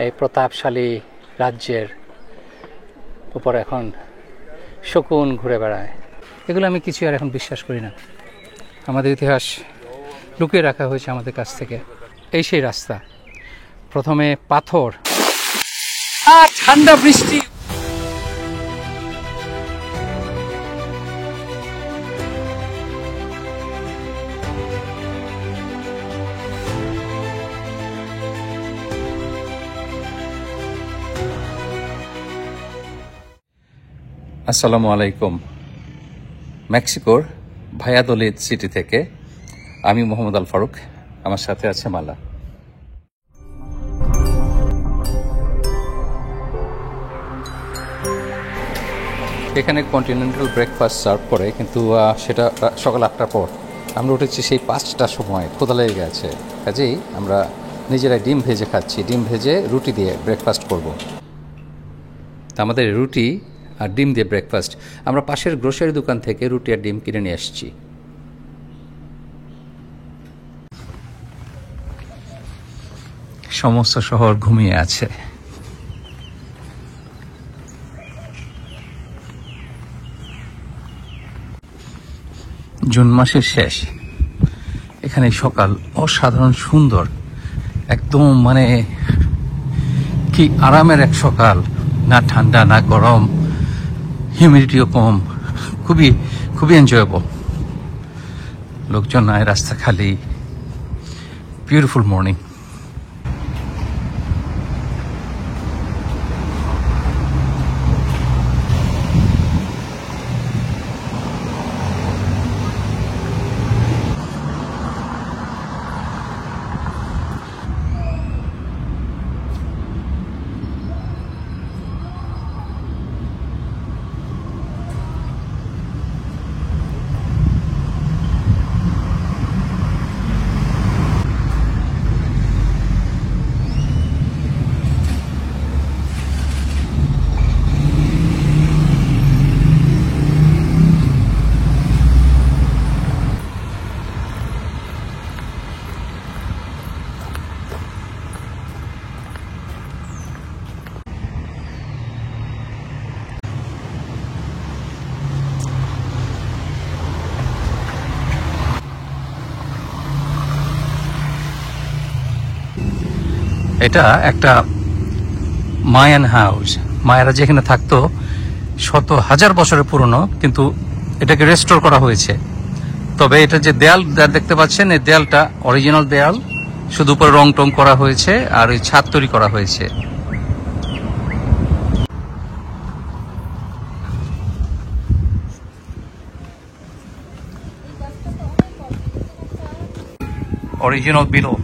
এই প্রতাপশালী রাজ্যের উপর এখন শকুন ঘুরে বেড়ায়। এগুলো আমি কিছু আর এখন বিশ্বাস করি না। আমাদের ইতিহাস লুকিয়ে রাখা হয়েছে আমাদের কাছ থেকে। এই সেই রাস্তা, প্রথমে পাথর আর ঠান্ডা বৃষ্টি। আসসালামু আলাইকুম। মেক্সিকোর ভায়াদোলিদ সিটি থেকে আমি মোহাম্মদ আল ফারুক, আমার সাথে আছে মালা। এখানে কন্টিনেন্টাল ব্রেকফাস্ট সার্ভ করে, কিন্তু সেটা সকাল 8টার পর। আমরা উঠেছি সেই 5টার সময়, ক্ষুধা লেগে গেছে, কাজেই আমরা নিজেরাই ডিম ভেজে খাচ্ছি। ডিম ভেজে রুটি দিয়ে ব্রেকফাস্ট করব। আমাদের রুটি আর ডিম দিয়ে ব্রেকফাস্ট। আমরা পাশের গ্রোসারি দোকান থেকে রুটি আর ডিম কিনে নিয়ে আসছি। সমস্ত শহর ঘুমিয়ে আছে। জুন মাসের শেষ, এখানে সকাল অসাধারণ সুন্দর, একদম মানে কি আরামের এক সকাল। না ঠান্ডা না গরম, হিউমিডিটিও কম, খুবই খুবই এনজয়েবল। লোকজন নাই, রাস্তা খালি, বিউটিফুল মর্নিং। এটা একটা মায়ান হাউস। মায়ারা যেখানে থাকতো, শত হাজার বছরের পুরনো, কিন্তু এটাকে রেস্টোর করা হয়েছে। তবে এটা যে দেয়াল দেখতে পাচ্ছেন, এই দেয়ালটা অরিজিনাল দেয়াল, শুধু উপরে রং টং করা হয়েছে আর এই ছাদ তৈরি করা হয়েছে। Original below.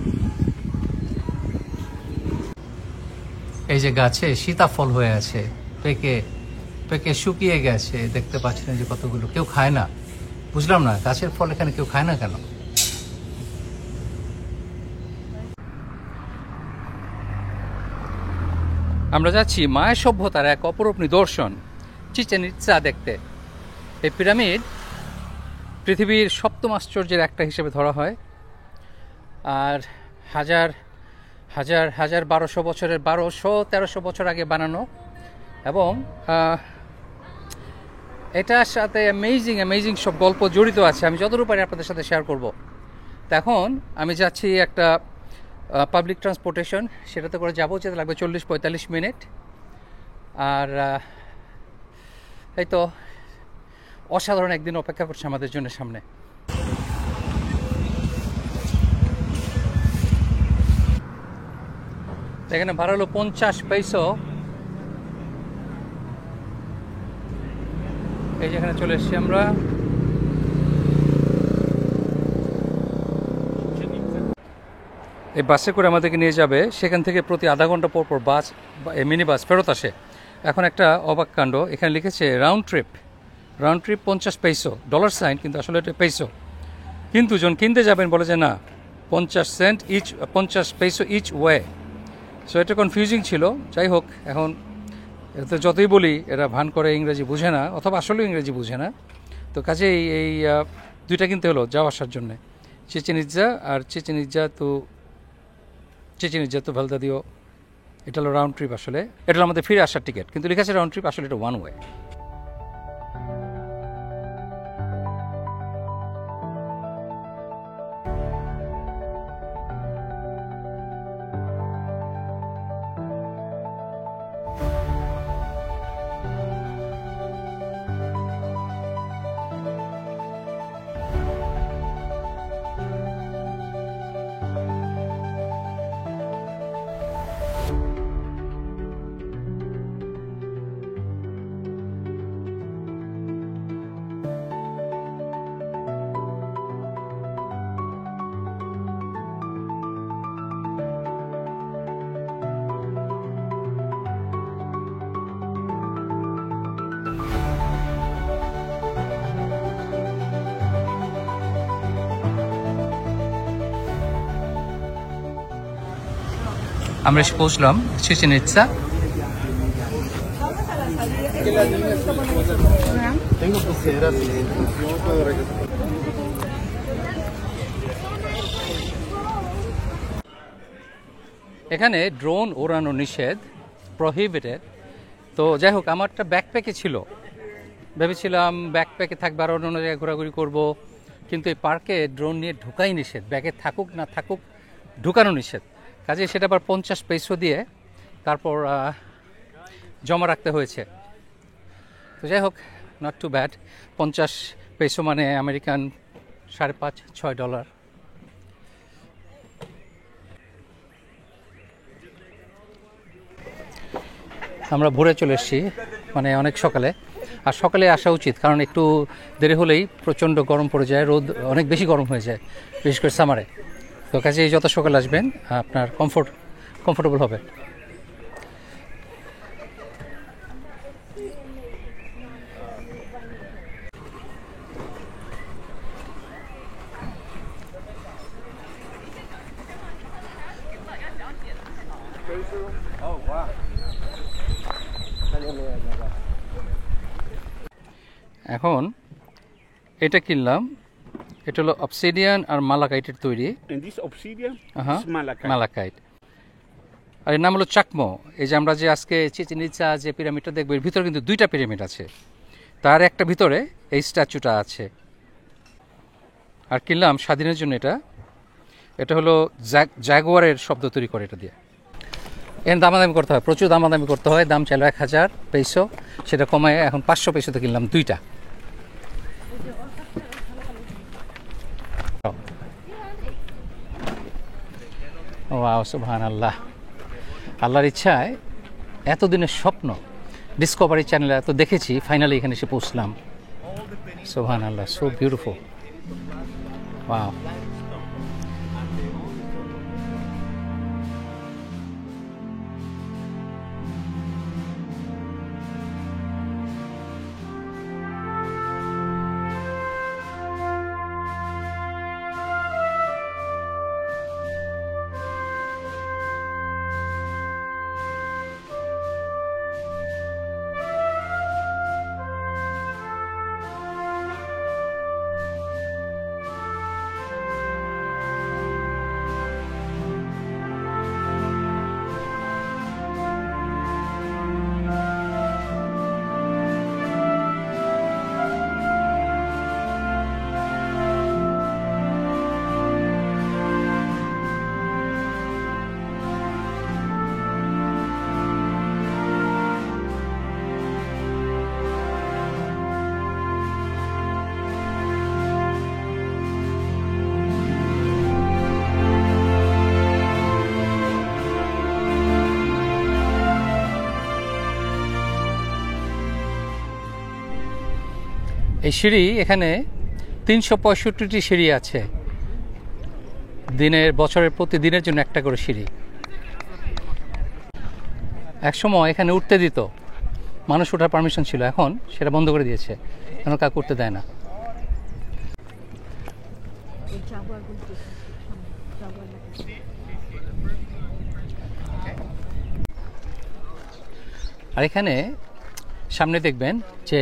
এই যে গাছে সীতাফল হয়ে আছে, পেকে পেকে শুকিয়ে গেছে, দেখতে পাচ্ছেন যে কতগুলো। কেউ খায় না, বুঝলাম না গাছের ফল এখানে কেউ খায় না কেন। আমরা যাচ্ছি মায়া সভ্যতার এক অপরূপ নিদর্শন, চিচেন ইৎজা দেখতে। এই পিরামিড পৃথিবীর 7ম আশ্চর্যের একটা হিসেবে ধরা হয়, আর হাজার হাজার হাজার 1200 বছরের 1300 বছর আগে বানানো। এবং এটার সাথে অ্যামেজিং সব গল্প জড়িত আছে, আমি যতটুকু পারি আপনাদের সাথে শেয়ার করব। তো এখন আমি যাচ্ছি একটা পাবলিক ট্রান্সপোর্টেশন, সেটাতে করে যাবো, যেতে লাগবে 40-45 মিনিট। আর এই তো অসাধারণ একদিন অপেক্ষা করছে আমাদের জন্য সামনে। এখানে ভাড়া হলো 50 পয়সা। এই যেখানে চলে এসেছি আমরা। এই বাসে করে আমাদেরকে নিয়ে যাবে, সেখান থেকে প্রতি আধা ঘন্টা পর পর বাস, মিনি বাস ফেরত আসে। এখন একটা অবাক কাণ্ড, এখানে লিখেছে রাউন্ড ট্রিপ 50 পয়সা, ডলার সাইন, কিন্তু আসলে এটা পয়সা। কিন্তু যখন কিনতে যাবেন বলে যে না, 50 পয়সা ইচ ওয়ে। সো এটা কনফিউজিং ছিল। যাই হোক, এখন এতে যতই বলি এরা ভান করে ইংরেজি বুঝে না, অথবা আসলেও ইংরেজি বুঝে না। তো কাজেই এই দুইটা কিনতে হলো যাওয়া আসার জন্যে, চিচেন ইৎজা আর চিচেন ইৎজা তো ভ্যালদাদিও এটা হলো রাউন্ড ট্রিপ, আসলে এটা হলো আমাদের ফিরে আসার টিকিট, কিন্তু লেখা আছে রাউন্ড ট্রিপ, আসলে এটা ওয়ান ওয়ে। আমরা এসে পৌঁছলাম চিচেন ইৎজা। এখানে ড্রোন ওড়ানো নিষেধ, প্রহিবিটেড। তো যাই হোক, আমারটা ব্যাকপ্যাকে ছিল, ভেবেছিলাম ব্যাকপ্যাকে থাকবে আর অন্য জায়গায় ঘোরাঘুরি করবো, কিন্তু এই পার্কে ড্রোন নিয়ে ঢোকাই নিষেধ, ব্যাগে থাকুক না থাকুক ঢুকানো নিষেধ। কাজে সেটা আবার 50 পয়সা দিয়ে তারপর জমা রাখতে হয়েছে। তো যাই হোক, নট টু ব্যাড। 50 পয়সা মানে আমেরিকান $5.5-6। আমরা ভোরে চলে এসেছি, মানে অনেক সকালে। আর সকালে আসা উচিত, কারণ একটু দেরি হলেই প্রচণ্ড গরম পড়ে যায়, রোদ অনেক বেশি গরম হয়ে যায়, বিশেষ করে সামারে। তো কাজেই যত সকালে আসবেন আপনার কমফোর্টেবল হবে। এখন এটা কিনলাম, এটা হলো অবসিডিয়ান আর মালাকাইটের তৈরি। মালাকাইট। আর এর নাম হলো চাকমো। এই যে আমরা যে আজকে চিচেন ইৎজা যে পিরামিডটা দেখবো, এর ভিতরে কিন্তু 2টা পিরামিড আছে, তার একটা ভিতরে এই স্ট্যাচুটা আছে। আর কিনলাম স্বাধীনের জন্য এটা। এটা হলো জাগুয়ারের শব্দ তৈরি করে এটা দিয়ে। এর দামাদামি করতে হয়, প্রচুর দামাদামি করতে হয়। দাম চাইলো 1000 পয়সা, সেটা কমায় এখন 500 পয়সাতে কিনলাম 2টা। ওয়াও, সুবহানাল্লাহ। আল্লাহর ইচ্ছায় এতদিনের স্বপ্ন, ডিসকভারি চ্যানেলে এত দেখেছি, ফাইনালি এখানে এসে পৌঁছলাম। সুবহানাল্লাহ, সো বিউটিফুল। ওয়াও। এই সিঁড়ি, এখানে 365টি সিঁড়ি আছে, বছরের প্রতিদিনের জন্য একটা করে সিঁড়ি। একসময় এখানে উঠতে দিত, মানুষ ওঠার পারমিশন ছিল, এখন সেটা বন্ধ করে দিয়েছে, এখন কাউকে উঠতে দেয় না। আর এখানে সামনে দেখবেন যে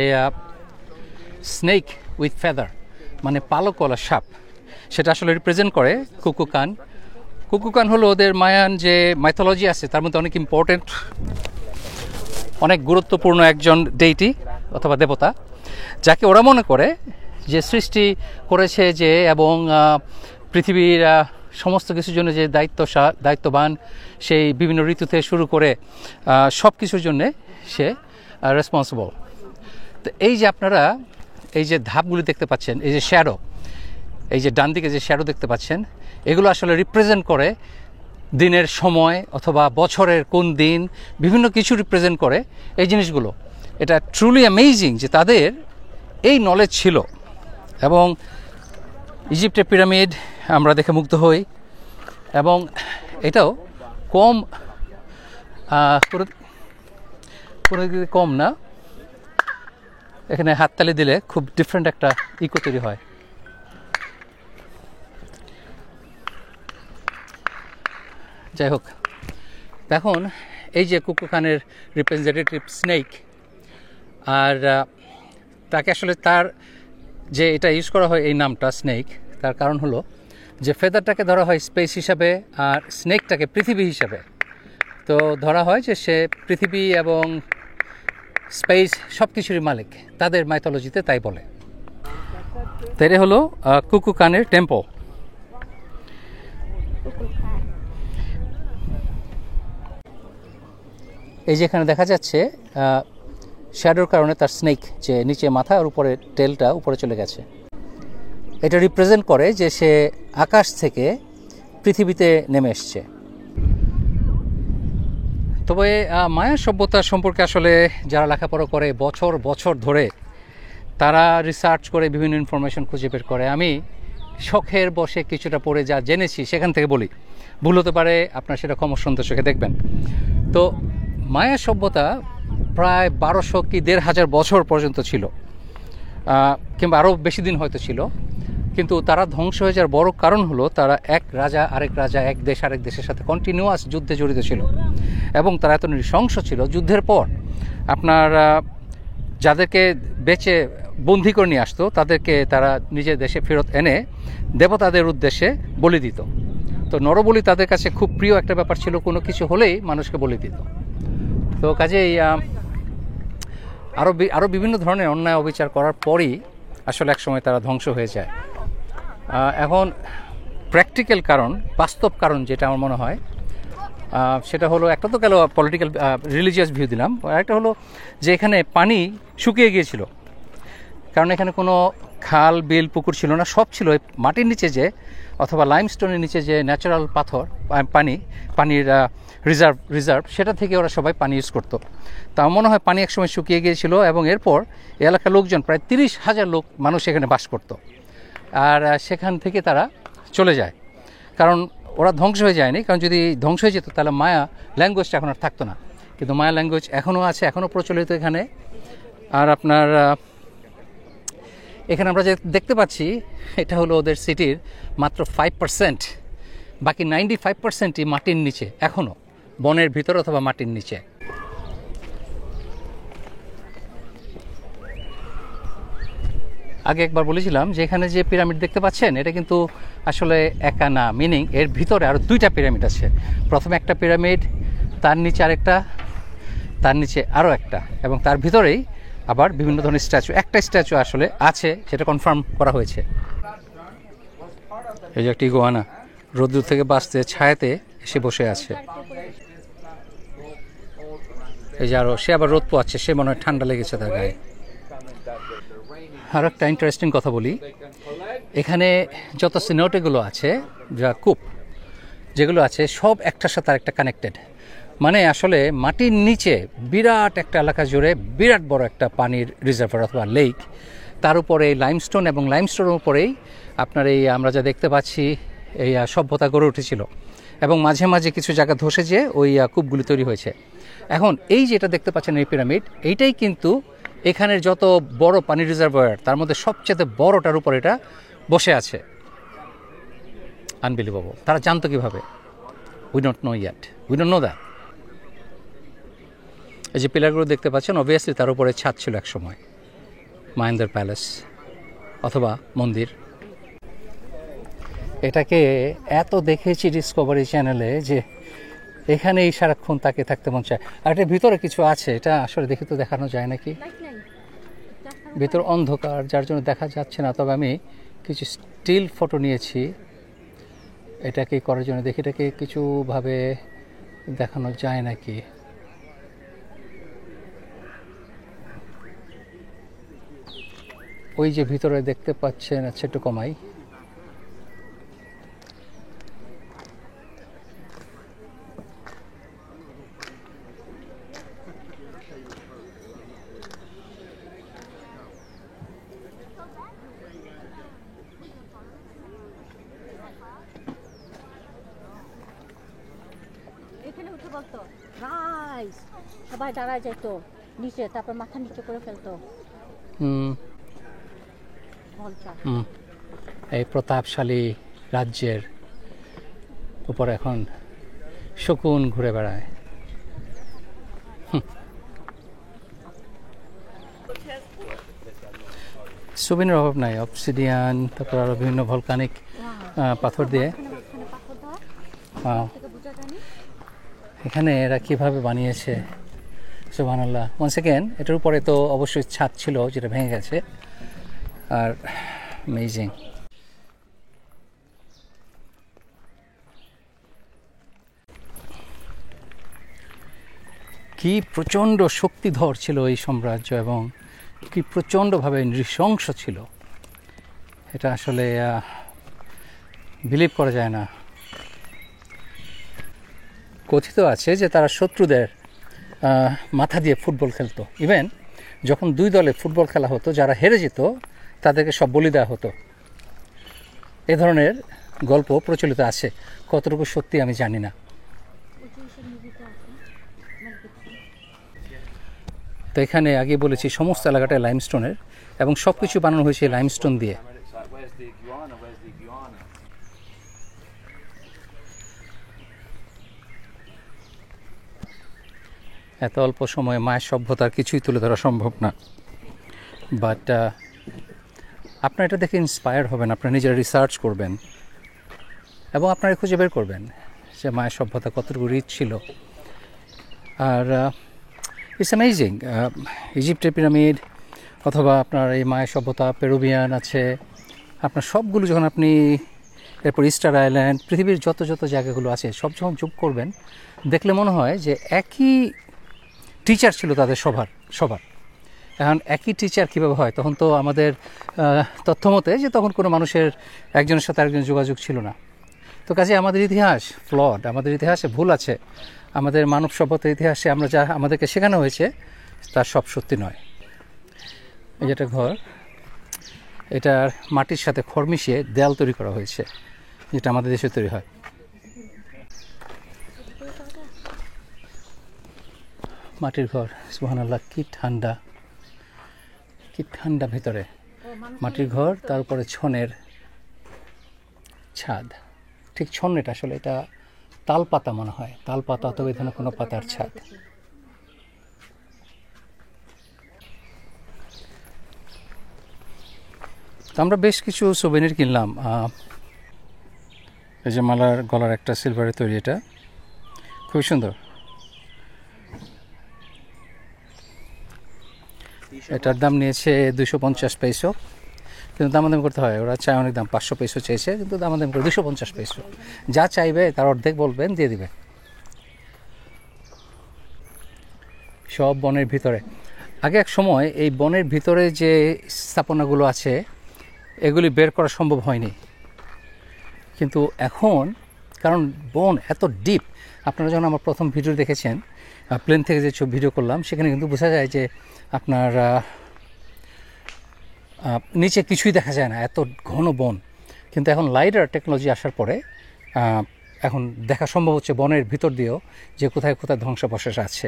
স্নেক উইথ ফেদার, মানে পালকওয়ালা সাপ, সেটা আসলে রিপ্রেজেন্ট করে কুকুকান, কুকুকান হলো ওদের মায়ান যে মাইথোলজি আছে তার মধ্যে অনেক ইম্পর্টেন্ট, অনেক গুরুত্বপূর্ণ একজন ডেইটি অথবা দেবতা, যাকে ওরা মনে করে যে সৃষ্টি করেছে যে এবং পৃথিবীর সমস্ত কিছুর জন্য যে দায়িত্ববান, সেই বিভিন্ন ঋতুতে শুরু করে সব কিছুর জন্যে সে রেসপন্সিবল। তো এই যে আপনারা এই যে ধাপগুলি দেখতে পাচ্ছেন, এই যে শ্যাডো, এই যে ডান দিকে যে শ্যাডো দেখতে পাচ্ছেন, এগুলো আসলে রিপ্রেজেন্ট করে দিনের সময় অথবা বছরের কোন দিন, বিভিন্ন কিছু রিপ্রেজেন্ট করে এই জিনিসগুলো। এটা ট্রুলি অ্যামেজিং যে তাদের এই নলেজ ছিল। এবং ইজিপ্টের পিরামিড আমরা দেখে মুগ্ধ হই, এবং এটাও কম কম না, এখানে হাততালি দিলে খুব ডিফারেন্ট একটা ইকো তৈরি হয়। যাই হোক, এখন এই যে কুকুকানের রিপ্রেজেন্টেটিভ স্নেক, আর তাকে আসলে তার যে এটা ইউজ করা হয় এই নামটা স্নেক, তার কারণ হলো যে ফেদারটাকে ধরা হয় স্পেস হিসাবে আর স্নেকটাকে পৃথিবী হিসাবে। তো ধরা হয় যে সে পৃথিবী এবং স্পেস সব কিছুরই মালিক, তাদের মাইথোলজিতে তাই বলে। তো এটা হলো কুকুকানের টেম্পল। এই যেখানে দেখা যাচ্ছে শ্যাডোর কারণে তার স্নেক যে নিচে মাথা আর উপরে টেলটা উপরে চলে গেছে, এটা রিপ্রেজেন্ট করে যে সে আকাশ থেকে পৃথিবীতে নেমে এসছে। তবে মায়া সভ্যতা সম্পর্কে আসলে যারা লেখাপড়া করে বছর বছর ধরে, তারা রিসার্চ করে বিভিন্ন ইনফরমেশন খুঁজে বের করে। আমি শখের বসে কিছুটা পড়ে যা জেনেছি সেখান থেকে বলি, ভুল হতে পারে, আপনার সেটা ক্ষমসুন্দর চোখে দেখবেন। তো মায়া সভ্যতা প্রায় 1200 কি 1500 বছর পর্যন্ত ছিল, কিংবা আরও বেশি দিন হয়তো ছিল। কিন্তু তারা ধ্বংস হয়ে যাওয়ার বড় কারণ হলো তারা এক রাজা, এক দেশ আরেক দেশের সাথে কন্টিনিউয়াস যুদ্ধে জড়িত ছিল, এবং তারা এত নৃশংস ছিল। যুদ্ধের পর আপনার যাদেরকে বেঁচে বন্দি করে নিয়ে আসতো তাদেরকে তারা নিজের দেশে ফেরত এনে দেবতাদের উদ্দেশ্যে বলি দিত। তো নরবলি তাদের কাছে খুব প্রিয় একটা ব্যাপার ছিল, কোনো কিছু হলেই মানুষকে বলি দিত। তো কাজেই আরও বিভিন্ন ধরনের অন্যায় অবিচার করার পরই আসলে একসময় তারা ধ্বংস হয়ে যায়। এখন প্র্যাকটিক্যাল কারণ, বাস্তব কারণ যেটা আমার মনে হয়, সেটা হলো, একটা তো গেল পলিটিক্যাল রিলিজিয়াস ভিউ দিলাম, আর একটা হলো যে এখানে পানি শুকিয়ে গিয়েছিল, কারণ এখানে কোনো খাল বিল পুকুর ছিল না, সব ছিল মাটির নিচে যে অথবা লাইমস্টোনের নিচে যে ন্যাচারাল পাথর পানির রিজার্ভ, সেটা থেকে ওরা সবাই পানি ইউজ করতো। তা মনে হয় পানি একসময় শুকিয়ে গিয়েছিল, এবং এরপর এলাকার লোকজন প্রায় 30,000 মানুষ এখানে বাস করত। আর সেখান থেকে তারা চলে যায়, কারণ ওরা ধ্বংস হয়ে যায়নি, কারণ যদি ধ্বংস হয়ে যেত তাহলে মায়া ল্যাঙ্গুয়েজটা এখন আর থাকতো না। কিন্তু মায়া ল্যাঙ্গুয়েজ এখনও আছে, এখনও প্রচলিত এখানে। আর আপনার এখানে আমরা যে দেখতে পাচ্ছি এটা হলো ওদের সিটির মাত্র 5%, বাকি 95%ই মাটির নিচে, এখনও বনের ভিতর অথবা মাটির নিচে। আগে একবার বলেছিলাম যে এখানে যে পিরামিড দেখতে পাচ্ছেন এটা কিন্তু আসলে একা না, মিনিং এর ভিতরে আরও 2টা পিরামিড আছে। প্রথমে একটা পিরামিড, তার নিচে আরেকটা, তার নিচে আরও একটা, এবং তার ভিতরেই আবার বিভিন্ন ধরনের স্ট্যাচু। একটা স্ট্যাচু আসলে আছে, সেটা কনফার্ম করা হয়েছে। এই যে একটি ইগুয়ানা রোদ্দুর থেকে বাঁচতে ছায়াতে এসে বসে আছে। এই যে আরও সে আবার রোদ পোয়াচ্ছে, সে মনে হয় ঠান্ডা লেগেছে তার গায়ে। আর একটা ইন্টারেস্টিং কথা বলি, এখানে যত সিনোটেগুলো আছে, যা কূপ যেগুলো আছে, সব একটার সাথে আরেকটা কানেক্টেড। মানে আসলে মাটির নিচে বিরাট একটা এলাকা জুড়ে বিরাট বড় একটা পানির রিজার্ভার অথবা লেক, তার উপরে লাইমস্টোন, এবং লাইমস্টোনের উপরেই আপনার এই আমরা যা দেখতে পাচ্ছি এই সভ্যতা গড়ে উঠেছিল, এবং মাঝে মাঝে কিছু জায়গা ধসে যেয়ে ওই কূপগুলি তৈরি হয়েছে। এখন এই যেটা দেখতে পাচ্ছেন এই পিরামিড, এইটাই কিন্তু এখানের যত বড় পানির রিজার্ভার তার মধ্যে সবচেয়ে বড়টার উপর এটা বসে আছে। আনবিলিভেবল। তারা জানতো কীভাবে? We don't know yet, we don't know that. এই যে পিলারগুলো দেখতে পাচ্ছেন, অবভিয়াসলি তার উপরে ছাদ ছিল এক সময়, মায়ানদের প্যালেস অথবা মন্দির। এটাকে এত দেখেছি ডিসকভারি চ্যানেলে যে এখানেই সারাক্ষণ তাকে থাকতে মন চায়। আর এটার ভিতরে কিছু আছে, এটা আসলে দেখে তো দেখানো যায় নাকি, ভিতর অন্ধকার যার জন্য দেখা যাচ্ছে না। তবে আমি কিছু স্টিল ফটো নিয়েছি এটাকে করার জন্য, দেখি এটাকে কিছুভাবে দেখানো যায় নাকি। ওই যে ভিতরে দেখতে পাচ্ছেন, আচ্ছা একটু কমাই, এখানে উঠে বলতো রাইস, সবাই দাঁড়ায় যেত নিচে, তারপর মাথা নিচে করে ফেলতো। এই প্রতাপশালী রাজ্যের উপর এখন শকুন ঘুরে বেড়ায়। সুবিনের অভাব নাই, অবসিডিয়ান, তারপর আরও বিভিন্ন ভলকানিক পাথর দিয়ে। এখানে এরা কীভাবে বানিয়েছে, সুবহানাল্লাহ। ওয়ান সেকেন্ড, এটার উপরে তো অবশ্যই ছাদ ছিল যেটা ভেঙে গেছে। Are amazing. কি প্রচণ্ড শক্তিধর ছিল এই সাম্রাজ্য এবং কি প্রচণ্ডভাবে নৃশংস ছিল, এটা আসলে বিলিভ করা যায় না। কথিত আছে যে তারা শত্রুদের মাথা দিয়ে ফুটবল খেলতো। ইভেন যখন দুই দলে ফুটবল খেলা হতো, যারা হেরে যেত তাদেরকে সব বলি দেওয়া হতো। এ ধরনের গল্প প্রচলিত আছে, কতটুকু সত্যি আমি জানি না। তো এখানে আগে বলেছি সমস্ত এলাকাটা লাইমস্টোনের এবং সব কিছু বানানো হয়েছে লাইমস্টোন দিয়ে। এত অল্প সময়ে মায়ের সভ্যতার কিছুই তুলে ধরা সম্ভব না, বাট আপনারা এটা দেখে ইন্সপায়ার হবেন, আপনারা নিজেরা রিসার্চ করবেন এবং আপনারা খুঁজে বের করবেন যে মায়ের সভ্যতা কতটুকু রিচ ছিল। আর ইটস অ্যামেজিং। ইজিপ্টের পিরামিড অথবা আপনার এই মায়ের সভ্যতা, পেরুভিয়ান আছে, আপনার সবগুলো যখন আপনি, এরপর ইস্টার আইল্যান্ড, পৃথিবীর যত যত জায়গাগুলো আছে সব যখন যোগ করবেন, দেখলে মনে হয় যে একই টিচার ছিল তাদের সবার। এখন একই টিচার কীভাবে হয়, তখন তো আমাদের তথ্য মতে যে তখন কোনো মানুষের একজনের সাথে আরেকজনের যোগাযোগ ছিল না। তো কাজে আমাদের ইতিহাস ফ্লড, আমাদের ইতিহাসে ভুল আছে, আমাদের মানব সভ্যতার ইতিহাসে আমরা যা আমাদেরকে শেখানো হয়েছে তার সব সত্যি নয়। এই যেটা ঘর, এটার মাটির সাথে খড় মিশিয়ে দেয়াল তৈরি করা হয়েছে, যেটা আমাদের দেশে তৈরি হয়। মাটির ঘর, সুবহানাল্লাহ, কি ঠান্ডা, কি ঠান্ডা ভিতরে। মাটির ঘর, তার উপরে ছনের ছাদ। ঠিক ছন এটা আসলে, এটা তাল পাতা মনে হয়, তাল পাতা অথবা এই ধরনের কোনো পাতার ছাদ। তো আমরা বেশ কিছু সুভেনির কিনলাম। এই যে মালার গলার একটা সিলভারের তৈরি, এটা খুবই সুন্দর। এটার দাম নিয়েছে 250 পয়সা, কিন্তু দামাদামি করতে হয়, ওরা চায় অনেক দাম, 500 পয়সা চেয়েছে, কিন্তু দামাদামি করে 250 পয়সা। যা চাইবে তার অর্ধেক বলবেন, দিয়ে দিবে। সব বনের ভিতরে। আগে এক সময় এই বনের ভিতরে যে স্থাপনাগুলো আছে এগুলি বের করা সম্ভব হয়নি, কিন্তু এখন কারণ বন এত ডিপ, আপনারা যখন আমার প্রথম ভিডিও দেখেছেন প্লেন থেকে যে ভিডিও করলাম, সেখানে কিন্তু বোঝা যায় যে আপনার নিচে কিছুই দেখা যায় না, এত ঘন বন। কিন্তু এখন লাইডার টেকনোলজি আসার পরে এখন দেখা সম্ভব হচ্ছে বনের ভিতর দিয়েও যে কোথায় কোথায় ধ্বংসাবশেষ আছে।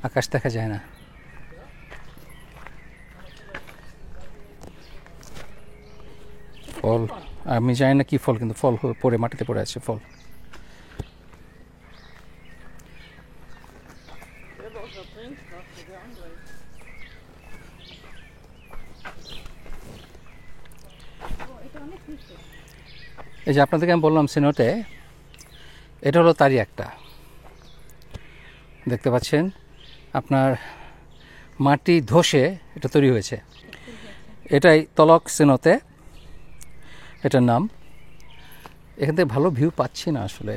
আকাশ দেখা যায় না। ফল আমি জানি না কি ফল, কিন্তু ফল পড়ে মাটিতে পড়ে আছে ফল। এই যে আপনাদেরকে আমি বললাম সিনোটে, এটা হলো তারই একটা, দেখতে পাচ্ছেন আপনার মাটি ধসে এটা তৈরি হয়েছে। এটাই তলক সিনোতে এটার নাম। এখান থেকে ভালো ভিউ পাচ্ছি না আসলে,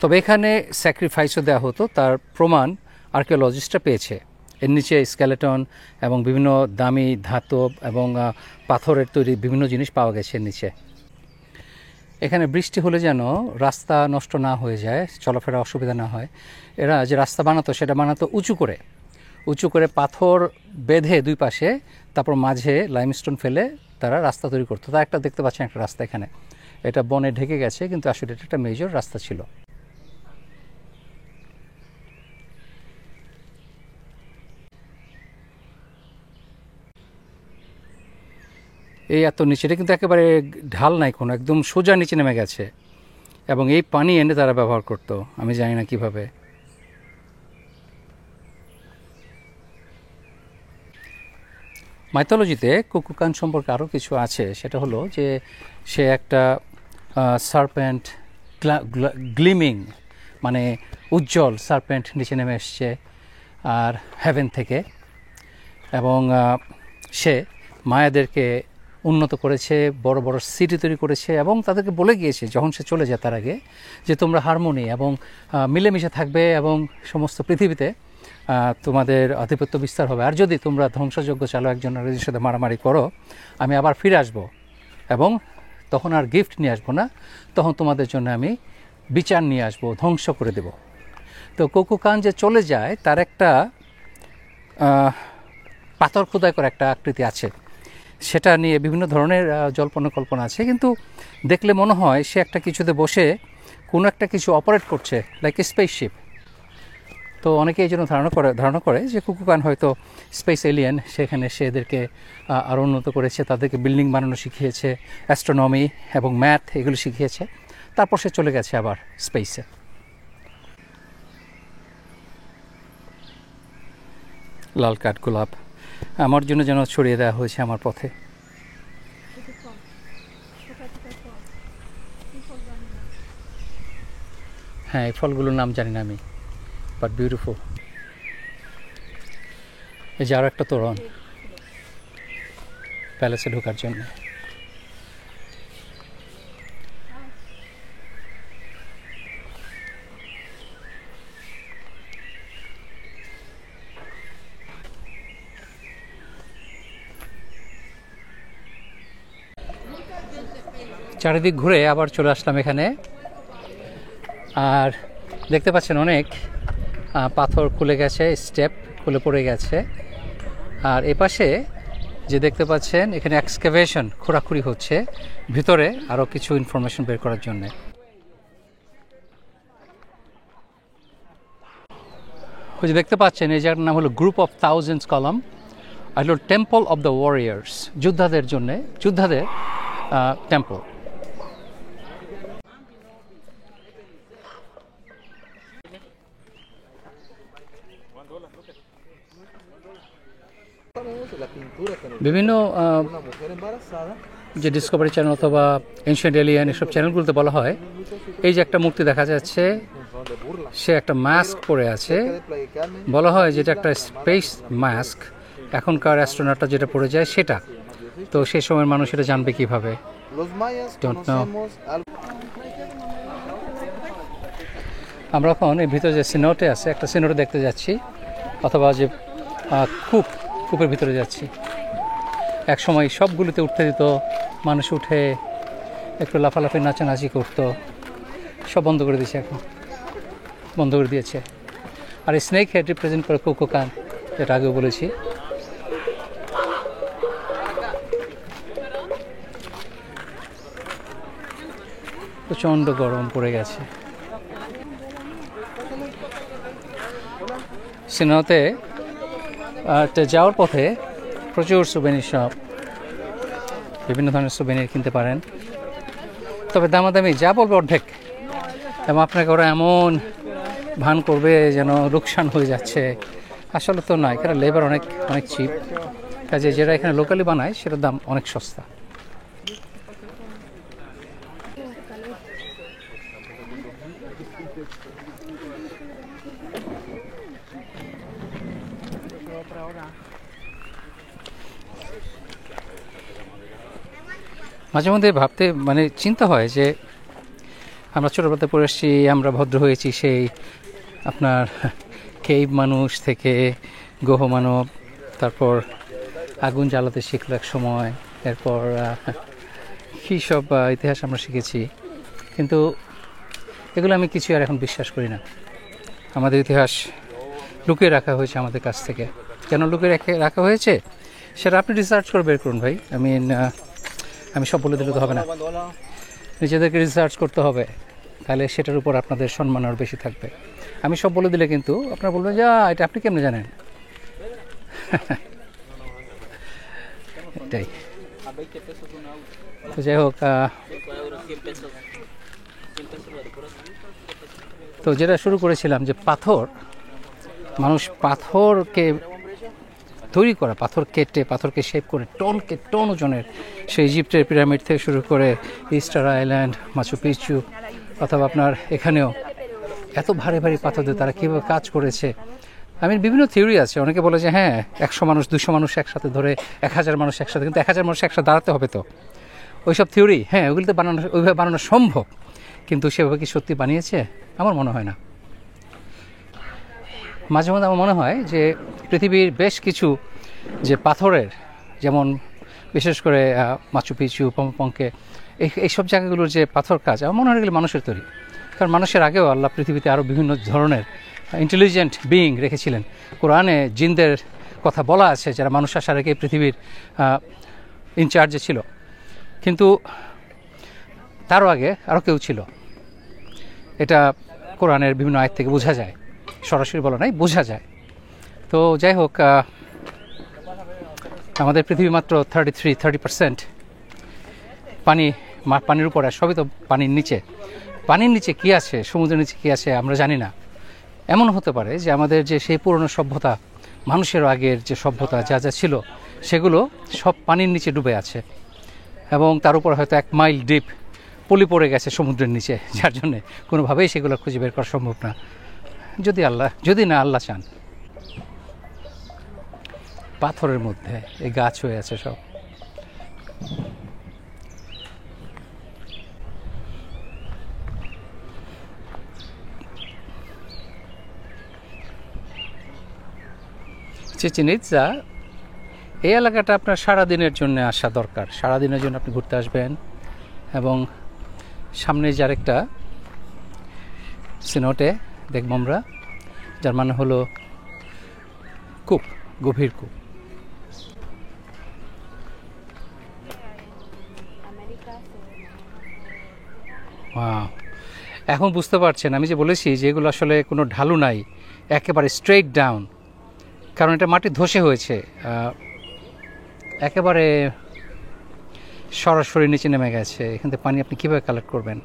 তবে এখানে স্যাক্রিফাইসও দেওয়া হতো, তার প্রমাণ আর্কিওলজিস্টরা পেয়েছে। এর নিচে স্কেলেটন এবং বিভিন্ন দামি ধাতব এবং পাথরের তৈরি বিভিন্ন জিনিস পাওয়া গেছে এর নিচে। এখানে বৃষ্টি হলে যেন রাস্তা নষ্ট না হয়ে যায়, চলাফেরা অসুবিধা না হয়, এরা যে রাস্তা বানাতো সেটা বানাতো উঁচু করে পাথর বেঁধে দুই পাশে, তারপর মাঝে লাইমস্টোন ফেলে তারা রাস্তা তৈরি করতো। তা একটা দেখতে পাচ্ছেন একটা রাস্তা এখানে, এটা বনে ঢেকে গেছে, কিন্তু আসলে এটা একটা মেজর রাস্তা ছিল। এই এত নিচে, এটা কিন্তু একেবারে ঢাল নাই কোনো, একদম সোজা নিচে নেমে গেছে, এবং এই পানি এনে তারা ব্যবহার করতো, আমি জানি না কিভাবে। মাইথোলজিতে কুকুকান সম্পর্কে আরও কিছু আছে, সেটা হলো যে সে একটা সার্পেন্ট, গ্লিমিং মানে উজ্জ্বল সার্পেন্ট নিচে নেমে এসছে আর হেভেন থেকে, এবং সে মায়াদেরকে উন্নত করেছে, বড় বড় সিটি তৈরি করেছে, এবং তাদেরকে বলে গিয়েছে যখন সে চলে যায় তার আগে যে তোমরা হারমোনি এবং মিলেমিশে থাকবে এবং সমস্ত পৃথিবীতে তোমাদের আধিপত্য বিস্তার হবে, আর যদি তোমরা ধ্বংসযজ্ঞ চালো একজন আরেকজনের সাথে মারামারি করো, আমি আবার ফিরে আসবো এবং তখন আর গিফট নিয়ে আসবো না, তখন তোমাদের জন্য আমি বিচার নিয়ে আসবো, ধ্বংস করে দেব। তো কুকুকান যে চলে যায় তার একটা পাথর খোদাই করা একটা আকৃতি আছে, সেটা নিয়ে বিভিন্ন ধরনের জল্পনা কল্পনা আছে, কিন্তু দেখলে মনে হয় সে একটা কিছুতে বসে কোনো একটা কিছু অপারেট করছে, লাইক এ স্পেসশিপ। তো অনেকে এই জন্য ধারণা করে যে কুকুকান হয়তো স্পেস এলিয়েন, সেখানে সে এদেরকে আরও উন্নত করেছে, তাদেরকে বিল্ডিং বানানো শিখিয়েছে, অ্যাস্ট্রোনমি এবং ম্যাথ এগুলো শিখিয়েছে, তারপর সে চলে গেছে আবার স্পেসে। লাল কাঠগোলাপ আমার জন্য যেন ছড়িয়ে দেওয়া হয়েছে আমার পথে। হ্যাঁ, এই ফলগুলোর নাম জানি না আমি, বাট বিউটিফুল। এই যে আরও একটা তোরণ প্যালেসে ঢোকার জন্য। চারিদিক ঘুরে আবার চলে আসলাম এখানে, আর দেখতে পাচ্ছেন অনেক পাথর খুলে গেছে, স্টেপ খুলে পড়ে গেছে, আর এপাশে যে দেখতে পাচ্ছেন এখানে এক্সকাভেশন, খোঁড়াখুড়ি হচ্ছে ভিতরে আরও কিছু ইনফরমেশন বের করার জন্যে। ওই যে দেখতে পাচ্ছেন এই জায়গাটার নাম হলো গ্রুপ অফ থাউজেন্ডস কলাম, আর হলো টেম্পল অফ দ্য ওয়ারিয়ার্স, যোদ্ধাদের জন্যে, যোদ্ধাদের টেম্পল। বিভিন্ন যে ডিসকভারি চ্যানেল অথবা এনশিয়েন্ট এলিয়েন এসব চ্যানেলগুলোতে বলা হয় এই যে একটা মূর্তি দেখা যাচ্ছে, সে একটা মাস্ক পরে আছে, বলা হয় যেটা একটা স্পেস মাস্ক, এখনকার অ্যাস্ট্রোনটরা যেটা পরে যায় সেটা, তো সেই সময়ের মানুষ এটা জানবে কিভাবে, ডোন্ট নো। আমরা এখন এই ভিতরে যে সিনোটে আছে, একটা সিনোটে দেখতে যাচ্ছি, অথবা যে কূপের ভিতরে যাচ্ছি। এক সময় সবগুলোতে উঠতে দিত, মানুষ উঠে একটু লাফালাফি নাচানাচি করতো, সব বন্ধ করে দিয়েছে, এখন বন্ধ করে দিয়েছে। আর এই স্নেক হেড রিপ্রেজেন্ট করে কুকুকান, যেটা আগেও বলেছি। প্রচণ্ড গরম পড়ে গেছে। সিনেমাতে যাওয়ার পথে প্রচুর সুভেনির শপ, বিভিন্ন ধরনের সুভেনির কিনতে পারেন, তবে দামাদামি যা বলবে অর্ধেক, এবং আপনাকে ওরা এমন ভান করবে যেন লোকসান হয়ে যাচ্ছে, আসলে তো নয়, এখানে লেবার অনেক চিপ, কাজে যেটা এখানে লোকালি বানায় সেটার দাম অনেক সস্তা। মাঝে মধ্যে ভাবতে মানে চিন্তা হয় যে আমরা ছোটোবেলাতে পড়ে এসেছি, আমরা ভদ্র হয়েছি সেই আপনার কেভ মানুষ থেকে গ্রহ মানব, তারপর আগুন জ্বালাতে শিখলো এক সময়, এরপর কী সব ইতিহাস আমরা শিখেছি, কিন্তু এগুলো আমি কিছু আর এখন বিশ্বাস করি না। আমাদের ইতিহাস লুকিয়ে রাখা হয়েছে আমাদের কাছ থেকে। কেন লুকিয়ে রাখা হয়েছে সেটা আপনি রিসার্চ করে বের করুন ভাই। আমি সব বলে দিলে তো হবে না, নিজেদেরকে রিসার্চ করতে হবে, তাহলে সেটার উপর আপনাদের সম্মান আরও বেশি থাকবে। আমি সব বলে দিলে কিন্তু আপনারা বলবেন যে এটা আপনি কেমনে জানেন। এটাই তো, যাই হোক, তো যেটা শুরু করেছিলাম যে মানুষ পাথরকে তৈরি করা, পাথর কেটে পাথরকে শেপ করে টন ওজনের, সেই ইজিপ্টের পিরামিড থেকে শুরু করে ইস্টার আইল্যান্ড, মাচু পিচু, অথবা আপনার এখানেও এত ভারী ভারী পাথর দিয়ে তারা কীভাবে কাজ করেছে। আমি বিভিন্ন থিওরি আছে, অনেকে বলে যে হ্যাঁ 100 মানুষ 200 মানুষ একসাথে ধরে 1000 মানুষ একসাথে, কিন্তু 1000 মানুষ একসাথে দাঁড়াতে হবে তো। ওইসব থিওরি হ্যাঁ ওইগুলো তো ওইভাবে বানানো সম্ভব, কিন্তু সেভাবে কি সত্যি বানিয়েছে? আমার মনে হয় না। মাঝে মধ্যে আমার মনে হয় যে পৃথিবীর বেশ কিছু যে পাথরের, যেমন বিশেষ করে মাচু পিচু, পম্পংকে, এইসব জায়গাগুলোর যে পাথর কাজ, আমার মনে হয় এগুলো মানুষের তৈরি। কারণ মানুষের আগেও আল্লাহ পৃথিবীতে আরও বিভিন্ন ধরনের ইন্টেলিজেন্ট বিইং রেখেছিলেন। কোরআনে জিনদের কথা বলা আছে যারা মানুষ আসার আগে পৃথিবীর ইনচার্জে ছিল, কিন্তু তারও আগে আরও কেউ ছিল। এটা কোরআনের বিভিন্ন আয়াত থেকে বোঝা যায়, সরাসরি বলা নাই, বোঝা যায়। তো যাই হোক, আমাদের পৃথিবী মাত্র 30% পানির উপরে, সবই তো পানির নিচে। পানির নিচে কী আছে, সমুদ্রের নিচে কী আছে আমরা জানি না। এমন হতে পারে যে আমাদের যে সেই পুরনো সভ্যতা, মানুষের আগের যে সভ্যতা যা যা ছিল, সেগুলো সব পানির নিচে ডুবে আছে, এবং তার উপর হয়তো 1 মাইল ডিপ পলি পড়ে গেছে সমুদ্রের নিচে, যার জন্যে কোনোভাবেই সেগুলো খুঁজে বের করা সম্ভব না, যদি না আল্লাহ চান। পাথরের মধ্যে এই গাছ হয়ে আছে সব। চিচিনিৎজা, এই এলাকাটা আপনার সারাদিনের জন্য আসা দরকার। সারাদিনের জন্য আপনি ঘুরতে আসবেন, এবং সামনে যার একটা সিনোটে দেখব আমরা, যার মানে হলো কূপ, গভীর কূপ। এখন বুঝতে পারছেন আমি যে বলেছি যে এগুলো আসলে কোনো ঢালু নাই, একেবারে স্ট্রেইট ডাউন, কারণ এটা মাটি ধসে হয়েছে, একেবারে সরাসরি নিচে নেমে গেছে। এখান থেকে পানি আপনি কীভাবে কালেক্ট করবেন?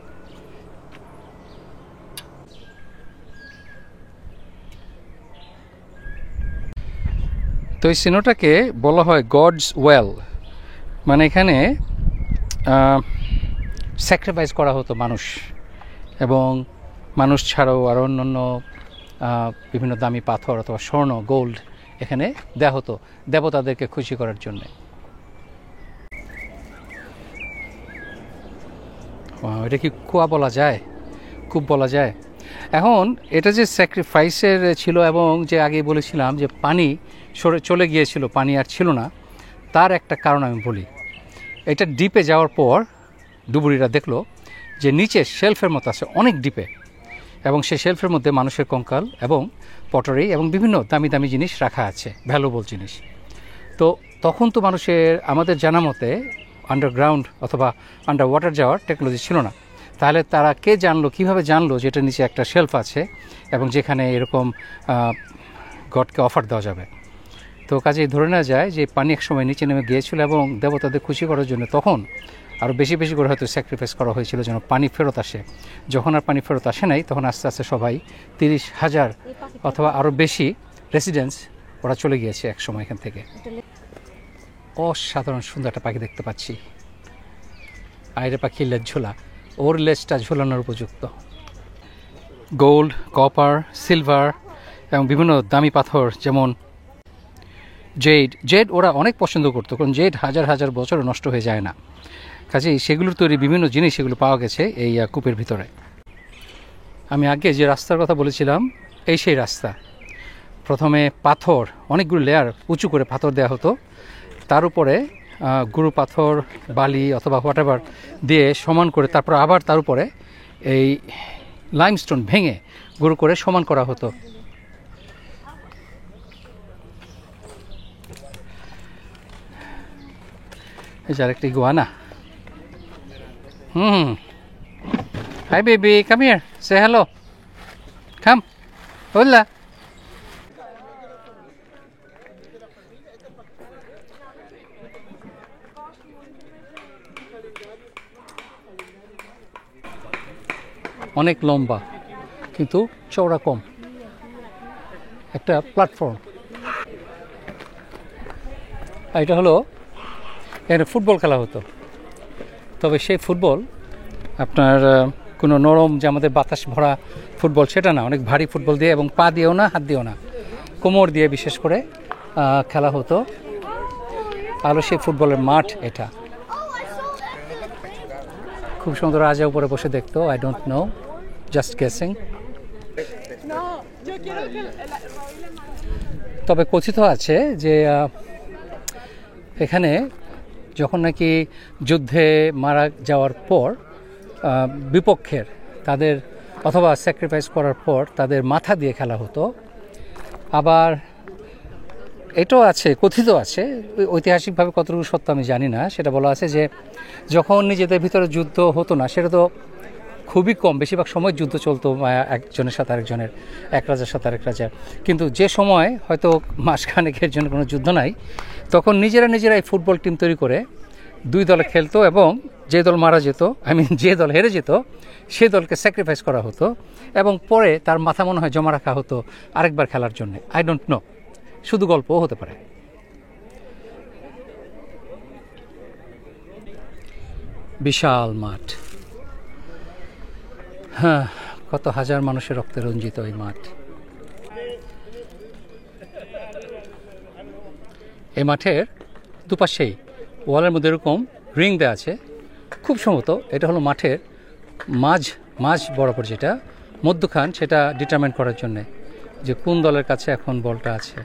তো এই সিনোটাকে বলা হয় গডস ওয়েল, মানে এখানে স্যাক্রিফাইস করা হতো মানুষ, এবং মানুষ ছাড়াও আরও অন্যান্য বিভিন্ন দামি পাথর অথবা স্বর্ণ, গোল্ড এখানে দেওয়া হতো দেবতাদেরকে খুশি করার জন্য। এটা কি কুয়া বলা যায়, কূপ বলা যায়? এখন এটা যে স্যাক্রিফাইসের ছিল, এবং যে আগে বলেছিলাম যে পানি চলে গিয়েছিল, পানি আর ছিল না, তার একটা কারণ আমি বলি। এটা ডিপে যাওয়ার পর ডুবুরিরা দেখলো যে নিচে শেলফের মতো আছে অনেক ডিপে, এবং সেই শেলফের মধ্যে মানুষের কঙ্কাল এবং পটারি এবং বিভিন্ন দামি দামি জিনিস রাখা আছে, ভ্যালুয়েবল জিনিস। তো তখন তো মানুষের আমাদের জানা মতে আন্ডারগ্রাউন্ড অথবা আন্ডার ওয়াটার যাওয়ার টেকনোলজি ছিল না। তাহলে তারা কে জানলো, কীভাবে জানলো যে এটার নিচে একটা শেলফ আছে এবং যেখানে এরকম গডকে অফার দেওয়া যাবে? তো কাজেই ধরে নেওয়া যায় যে পানি এক সময় নিচে নেমে গিয়েছিল, এবং দেবতাদের খুশি করার জন্য তখন আরও বেশি বেশি করে হয়তো স্যাক্রিফাইস করা হয়েছিল যেন পানি ফেরত আসে। যখন আর পানি ফেরত আসে নাই, তখন আস্তে আস্তে সবাই 30,000 অথবা আরও বেশি রেসিডেন্স ওরা চলে গিয়েছে এক সময় এখান থেকে। অসাধারণ সুন্দর একটা পাখি দেখতে পাচ্ছি, আইরে পাখি লেজ ঝোলা, ওর লেজটা ঝোলানোর উপযুক্ত। গোল্ড, কপার, সিলভার এবং বিভিন্ন দামি পাথর যেমন জেড ওরা অনেক পছন্দ করতো, কারণ জেড হাজার হাজার বছর নষ্ট হয়ে যায় না। কাজেই সেগুলোর তৈরি বিভিন্ন জিনিস সেগুলো পাওয়া গেছে এই কূপের ভিতরে। আমি আগে যে রাস্তার কথা বলেছিলাম এই সেই রাস্তা। প্রথমে পাথর, অনেকগুলো লেয়ার উঁচু করে পাথর দেওয়া হতো, তার উপরে গুঁড়ো পাথর, বালি অথবা হোয়াটএভার দিয়ে সমান করে তারপর আবার তার উপরে এই লাইমস্টোন ভেঙে গুঁড়ো করে সমান করা হতো। এই যে আরেকটা iguana. Hi baby, come here, সে হ্যালো, কাম, হোলা। অনেক লম্বা কিন্তু চওড়া কম, একটা প্ল্যাটফর্ম। এটা হলো এখানে ফুটবল খেলা হতো, তবে সেই ফুটবল আপনার কোনো নরম যে আমাদের বাতাস ভরা ফুটবল সেটা না, অনেক ভারী ফুটবল দিয়ে, এবং পা দিয়েও না, হাত দিয়েও না, কোমর দিয়ে বিশেষ করে খেলা হতো। আর সেই ফুটবলের মাঠ এটা খুব সুন্দর। রাজা উপরে বসে দেখতো, I don't know, just guessing. তবে কথিত আছে যে এখানে যখন নাকি যুদ্ধে মারা যাওয়ার পর বিপক্ষের তাদের অথবা স্যাক্রিফাইস করার পর তাদের মাথা দিয়ে খেলা হতো। আবার এটাও আছে, কথিত আছে, ঐতিহাসিকভাবে কতটুকু সত্য আমি জানি না, সেটা বলা আছে যে যখন নিজেদের ভিতরে যুদ্ধ হতো না, সেটা তো খুবই কম, বেশিরভাগ সময় যুদ্ধ চলতো একজনের সাথে আরেকজনের, এক রাজার সাথে আরেক রাজার। কিন্তু যে সময় হয়তো মাসখানেকের জন্য কোনো যুদ্ধ নাই, তখন নিজেরাই ফুটবল টিম তৈরি করে দুই দলে খেলতো, এবং যে দল মারা যেত, যে দল হেরে যেত সেই দলকে স্যাক্রিফাইস করা হতো, এবং পরে তার মাথা মনে হয় জমা রাখা হতো আরেকবার খেলার জন্য। আই ডোন্ট নো, শুধু গল্পও হতে পারে। বিশাল মাঠ, হ্যাঁ, কত হাজার মানুষের রক্তে রঞ্জিত এই মাঠ। এই মাঠের দুপাশেই ওয়ালের মধ্যে এরকম রিং দেওয়া আছে, খুব সম্ভবত এটা হলো মাঠের মাঝ বরাবর যেটা মধ্যখান, সেটা ডিটারমাইন করার জন্যে যে কোন দলের কাছে এখন বলটা আছে।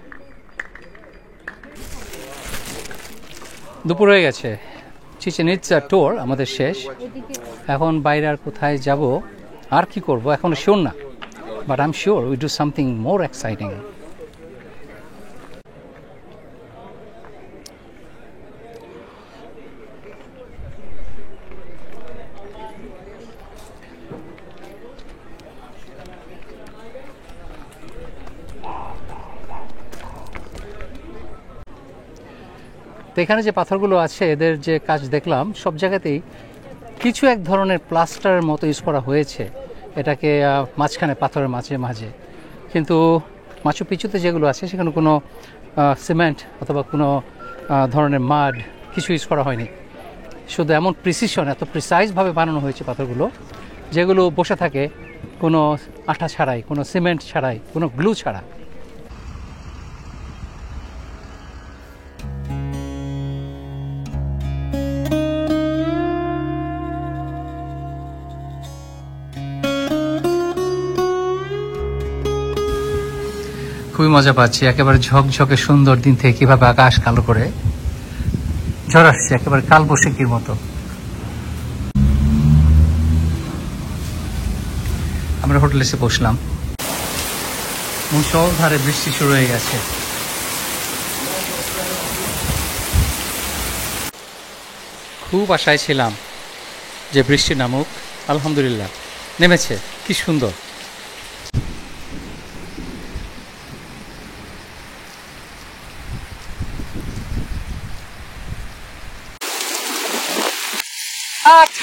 দুপুর হয়ে গেছে, চিচেন ইটজা ট্যুর আমাদের শেষ। এখন বাইরে আর কোথায় যাব আর কি করব এখন শিওর না, but I am sure we do something more exciting. তো এখানে যে পাথরগুলো আছে এদের যে কাজ দেখলাম, সব জায়গাতেই কিছু এক ধরনের প্লাস্টারের মতো ইউজ করা হয়েছে এটাকে মাঝখানে পাথরের মাঝে। কিন্তু মাচু পিচুতে যেগুলো আছে সেখানে কোনো সিমেন্ট অথবা কোনো ধরনের মাড কিছু ইউজ করা হয়নি, শুধু এমন প্রিসিশন, এত প্রিসাইজভাবে বানানো হয়েছে পাথরগুলো, যেগুলো বসে থাকে কোনো আঠা ছাড়াই, কোনো সিমেন্ট ছাড়াই, কোনো গ্লু ছাড়া। খুবই মজা পাচ্ছি, একেবারে ঝকঝকে সুন্দর দিন থেকে কিভাবে আকাশ কালো করে ঝড় আসছে, একেবারে কালবৈশাখীর মতো। আমরা হোটেলে এসে বসলাম, মুষলধারে বৃষ্টি শুরু হয়ে গেছে। খুব আশায় ছিলাম যে বৃষ্টি নামুক, আলহামদুলিল্লাহ নেমেছে, কি সুন্দর।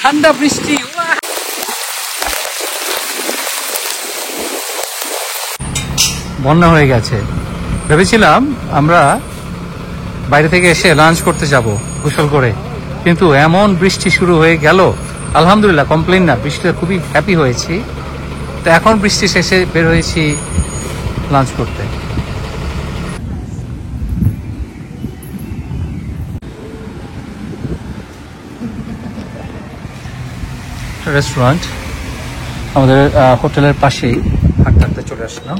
ঠান্ডা বৃষ্টি, বন্যা হয়ে গেছে। ভেবেছিলাম আমরা বাইরে থেকে এসে লাঞ্চ করতে যাব গোসল করে, কিন্তু এমন বৃষ্টি শুরু হয়ে গেল। আলহামদুলিল্লাহ, কমপ্লেন না, বৃষ্টিতে খুবই হ্যাপি হয়েছি। তো এখন বৃষ্টি শেষে বের হয়েছি লাঞ্চ করতে। রেস্টুরেন্ট আমাদের হোটেলের পাশেই, হাঁটতে হাঁটতে চলে আসলাম।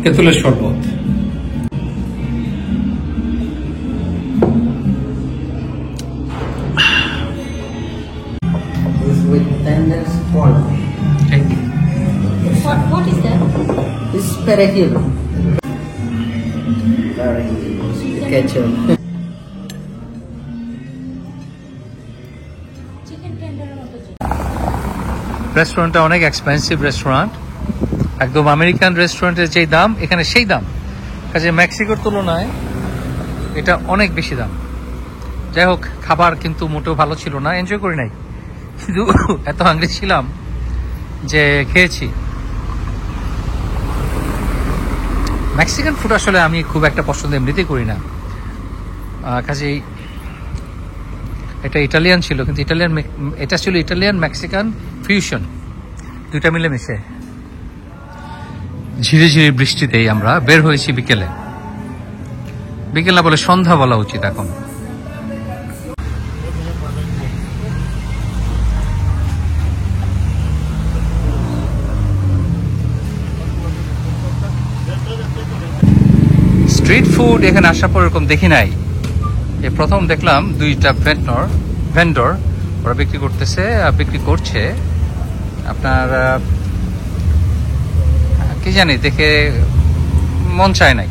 তেঁতুলের শরবত, with tenders pork. What is that? This is perejil. Ketchup. Chicken tender মতো। রেস্টুরেন্টটা অনেক এক্সপেন্সিভ রেস্টুরেন্ট, একদম আমেরিকান রেস্টুরেন্টের যেই দাম এখানে সেই দাম, কাজে মেক্সিকোর তুলনায় এটা অনেক বেশি দাম। যাই হোক, খাবার কিন্তু মোটেও ভালো ছিল না, এনজয় করি নাই, কিন্তু এত হাংরি ছিলাম যে খেয়েছি। মেক্সিকান ফুড আসলে আমি খুব একটা পছন্দ এমনিতেই করি না, কাজেই এটা ইটালিয়ান ছিল, কিন্তু এটা ছিল ইটালিয়ান মেক্সিকান ফিউশন, দুইটা মিলে মিশে। ঝিরে ঝিরে বৃষ্টিতেই আমরা বের হয়েছি বিকেলে, বিকেল না বলে সন্ধ্যা বলা উচিত এখন। স্ট্রিট ফুড এখানে আসার পর এরকম দেখি নাই, এই প্রথম দেখলাম দুইটা ভেন্ডর ওরা বিক্রি করছে আপনার কি জানি, দেখে মন চায় নাই।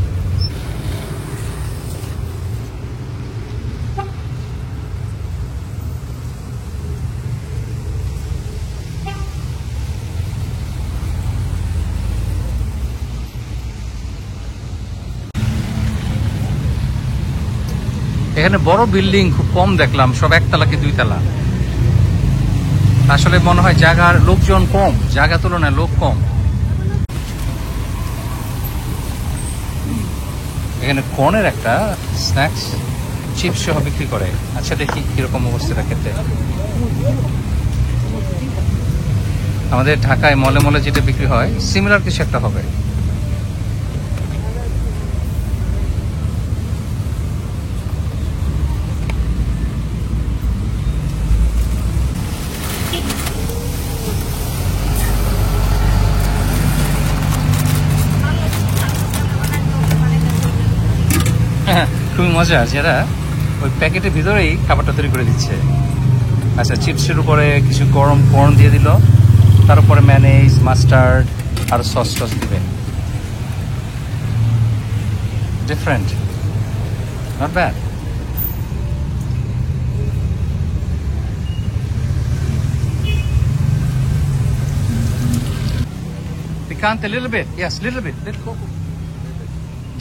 এখানে বড় বিল্ডিং খুব কম দেখলাম, সব একতলা কি দুইতলা। আসলে মনে হয় জায়গার লোকজন কম, জায়গা তুলনায় লোক কম। এখানে কর্নের একটা স্ন্যাক্স চিপস সহ বিক্রি করে, আচ্ছা দেখি কিরকম অবস্থাটা খেতে। আমাদের ঢাকায় মলে মলে যেটা বিক্রি হয় সিমিলার কিছু একটা হবে। খুবই মজা, যারা ওই প্যাকেটের ভিতরেই খাবারটা তৈরি করে দিচ্ছে। আচ্ছা, চিপসের উপরে কিছু গরম কর্ন দিয়ে দিল, তার উপরে ম্যানেজ, মাস্টার্ড আর সস টস দিবে। Different, not bad. Picante, little bit. Yes, little bit.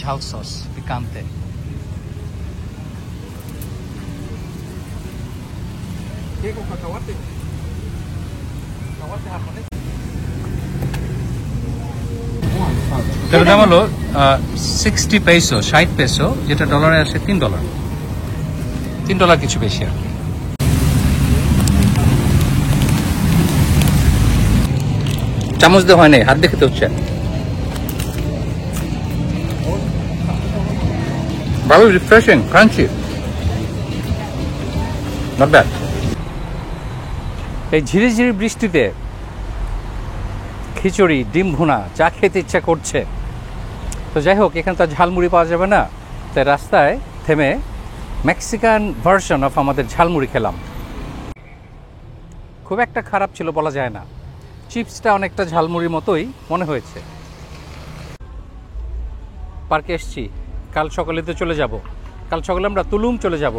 Jal sauce, picante. এটার দাম হলো 60 পেসো, 60 পেসো, যেটা ডলারে আসে $3, $3 কিছু বেশি আর কি। চামচ দিয়ে হয় নাই, হাত দেখতে হচ্ছে। ভালো, রিফ্রেশিং, ক্রাঞ্চি, নট ব্যাড। এই ঝিরি ঝিরি বৃষ্টিতে খিচুড়ি, ডিম ভুনা যা খেতে ইচ্ছা করছে। তো যাই হোক, এখানে তো ঝালমুড়ি পাওয়া যাবে না, তাই রাস্তায় থেমে মেক্সিকান ভার্সন অফ আমাদের ঝালমুড়ি খেলাম। খুব একটা খারাপ ছিল বলা যায় না, চিপসটা অনেকটা ঝালমুড়ির মতোই মনে হয়েছে। পার্কে এসছি, কাল সকালে তো চলে যাব, কাল সকালে আমরা তুলুম চলে যাব।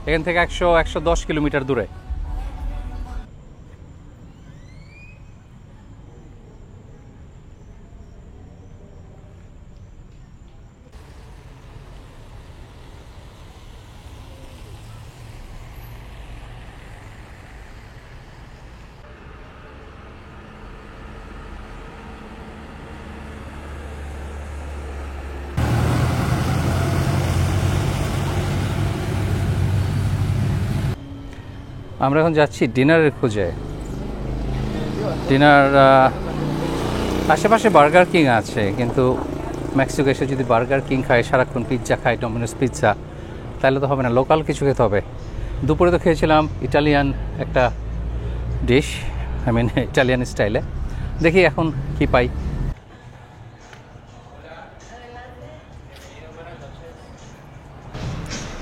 এখান থেকে 110 কিলোমিটার দূরে। আমরা এখন যাচ্ছি ডিনারের খোঁজে। ডিনার আশেপাশে বার্গার কিং আছে, কিন্তু মেক্সিকো এসে যদি বার্গার কিং খায়, সারাক্ষণ পিৎজা খায়, ডমিনোস পিৎজা, তাহলে তো হবে না, লোকাল কিছু খেতে হবে। দুপুরে তো খেয়েছিলাম ইটালিয়ান একটা ডিশ, ইটালিয়ান স্টাইলে। দেখি এখন কি পাই।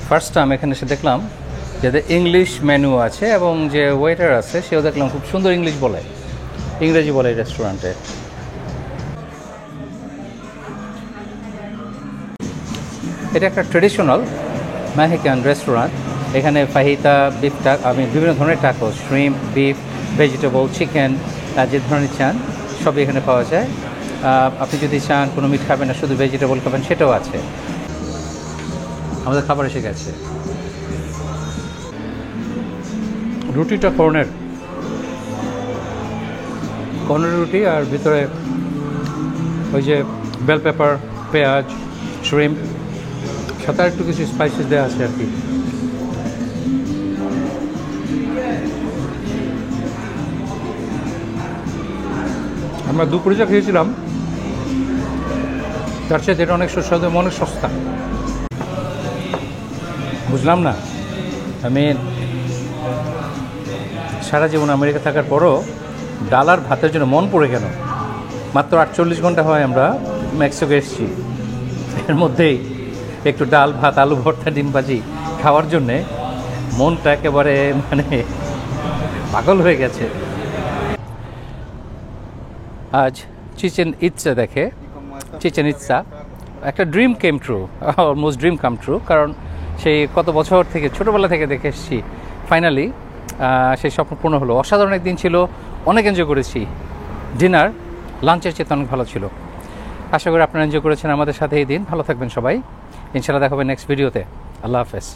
ফার্স্ট টাইম এখানে এসে দেখলাম যাদের ইংলিশ মেনু আছে, এবং যে ওয়েটার আছে সেও দেখলাম খুব সুন্দর ইংরেজি বলে এই রেস্টুরেন্টে। এটা একটা ট্রেডিশনাল মেক্সিকান রেস্টুরেন্ট। এখানে ফাহিতা, বিফ, বিভিন্ন ধরনের taco, shrimp, beef, vegetable, chicken, যে ধরনের চান সবই এখানে পাওয়া যায়। আপনি যদি চান কোনো মিট খাবেন না, শুধু ভেজিটেবল খাবেন, সেটাও আছে। আমাদের খাবার এসে গেছে। রুটিটা কর্নের রুটি, আর ভিতরে ওই যে বেল পেপার, পেঁয়াজ, শ্রিম্প, সাথে একটু কিছু স্পাইসেস দেওয়া আছে আর কি। আমরা দুপুরে যা খেয়েছিলাম তার সাথে এটা অনেক সুস্বাদু, অনেক সস্তা। বুঝলাম না, আমি সারা জীবন আমেরিকা থাকার পরও ডাল আর ভাতের জন্য মন পড়ে গেল। মাত্র 48 ঘন্টা হয় আমরা মেক্সিকো এসেছি, এর মধ্যেই একটু ডাল ভাত, আলু ভর্তা, ডিম ভাজি খাওয়ার জন্যে মনটা একেবারে পাগল হয়ে গেছে। আজ চিচেন ইৎজা দেখে, চিচেন ইৎজা একটা dream come true, almost dream come true, কারণ সেই কত বছর থেকে, ছোটোবেলা থেকে দেখে এসেছি, ফাইনালি সেই স্বপ্ন পূর্ণ হলো। অসাধারণ একদিন ছিল, অনেক এনজয় করেছি। ডিনার লাঞ্চের চেয়ে অনেক ভালো ছিল। আশা করি আপনারা এনজয় করেছেন আমাদের সাথে এই দিন। ভালো থাকবেন সবাই, ইনশাআল্লাহ দেখা হবে নেক্সট ভিডিওতে। আল্লাহ হাফেজ।